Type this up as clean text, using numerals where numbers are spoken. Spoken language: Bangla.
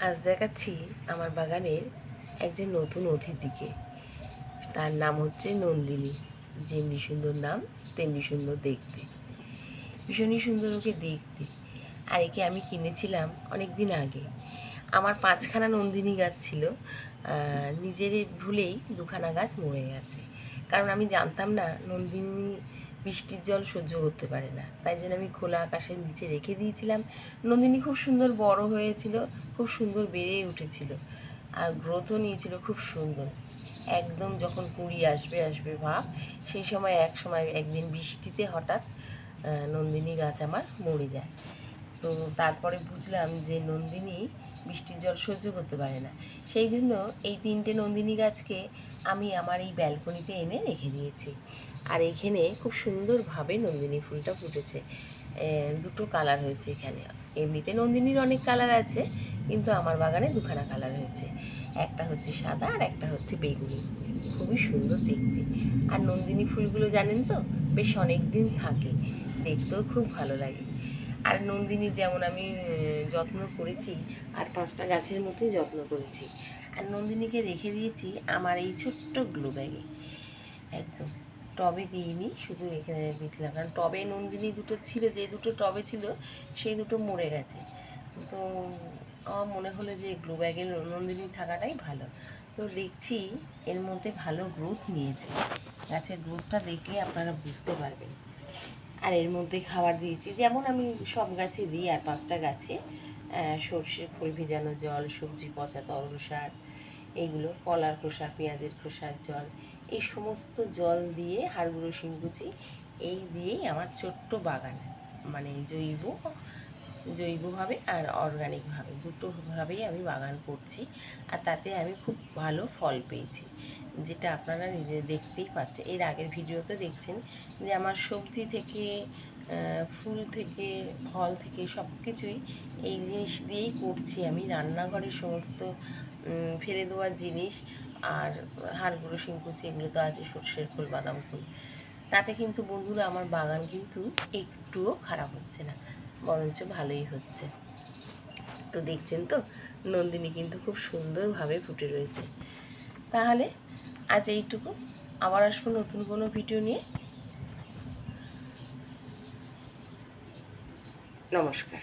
আজ দেখাচ্ছি আমার বাগানের একজন নতুন অতিথিকে। তার নাম হচ্ছে নন্দিনী। যেমনি সুন্দর নাম তেমনি সুন্দর দেখতে, ভীষণই সুন্দর ওকে দেখতে। আর একে আমি কিনেছিলাম অনেক দিন আগে। আমার 5খানা নন্দিনী গাছ ছিল, নিজের ভুলেই 2খানা গাছ মরে গেছে। কারণ আমি জানতাম না নন্দিনী বৃষ্টির জল সহ্য করতে পারে না, তাই জন্য আমি খোলা আকাশের নিচে রেখে দিয়েছিলাম। নন্দিনী খুব সুন্দর বড় হয়েছিল, খুব সুন্দর বেড়ে উঠেছিল, আর গ্রোথও নিয়েছিল খুব সুন্দর। একদম যখন কুঁড়ি আসবে আসবে ভাব, সেই সময় একদিন বৃষ্টিতে হঠাৎ নন্দিনী গাছ আমার মরে যায়। তো তারপরে বুঝলাম যে নন্দিনী বৃষ্টির জল সহ্য করতে পারে না। সেই জন্য এই 3টে নন্দিনী গাছকে আমি আমার এই ব্যালকনিতে এনে রেখে দিয়েছি। আর এখানে খুব সুন্দরভাবে নন্দিনী ফুলটা ফুটেছে। দুটো কালার হয়েছে এখানে। এমনিতে নন্দিনীর অনেক কালার আছে, কিন্তু আমার বাগানে 2খানা কালার হয়েছে। একটা হচ্ছে সাদা আর একটা হচ্ছে বেগুনি। খুবই সুন্দর দেখতে। আর নন্দিনী ফুলগুলো জানেন তো বেশ অনেক দিন থাকে, দেখতেও খুব ভালো লাগে। আর নন্দিনী যেমন আমি যত্ন করেছি, আর 5টা গাছের মতোই যত্ন করেছি। আর নন্দিনীকে রেখে দিয়েছি আমার এই ছোট্ট গ্লো ব্যাগে। একদম টবে দিইনি, শুধু এখানে দিয়েছিলাম, কারণ টবে নন্দিনী দুটো ছিল, যে দুটো টবে ছিল সেই দুটো মরে গেছে। তো আমার মনে হলো যে গ্লো ব্যাগে নন্দিনী থাকাটাই ভালো। তো দেখছি এর মধ্যে ভালো গ্রোথ নিয়েছে। গাছের গ্রোথটা দেখলে আপনারা বুঝতে পারবেন। আর এর মধ্যে খাবার দিয়েছি যেমন আমি সব গাছে দিই। আর 5টা গাছে সর্ষের খোল ভেজানো জল, সবজি পচা তরল সার, এইগুলো কলার খোসা, পেঁয়াজের খোসার জল, এই সমস্ত জল দিয়ে হাড়গুঁড়ো শিংকুচি এই দিয়েই আমার ছোট্ট বাগান, মানে জৈবভাবে আর অর্গানিকভাবে দুটোভাবেই আমি বাগান করছি। আর তাতে আমি খুব ভালো ফল পেয়েছি, যেটা আপনারা নিজে দেখতেই পাচ্ছেন। এর আগের ভিডিওতে দেখছেন যে আমার সবজি থেকে ফুল থেকে ফল থেকে সব কিছুই এই জিনিস দিয়েই করছি আমি। রান্নাঘরের সমস্ত ফেলে দেওয়ার জিনিস আর হাড়গুঁড়ো শিংকুচি এগুলো তো আছে, সর্ষের খোল, বাদাম খোল। তাতে কিন্তু বন্ধুরা আমার বাগান কিন্তু একটুও খারাপ হচ্ছে না, বরঞ্চ ভালোই হচ্ছে। তো দেখছেন তো নন্দিনী কিন্তু খুব সুন্দরভাবে ফুটে রয়েছে। তাহলে আজ এইটুকু, আবার আসবো নতুন কোনো ভিডিও নিয়ে। নমস্কার।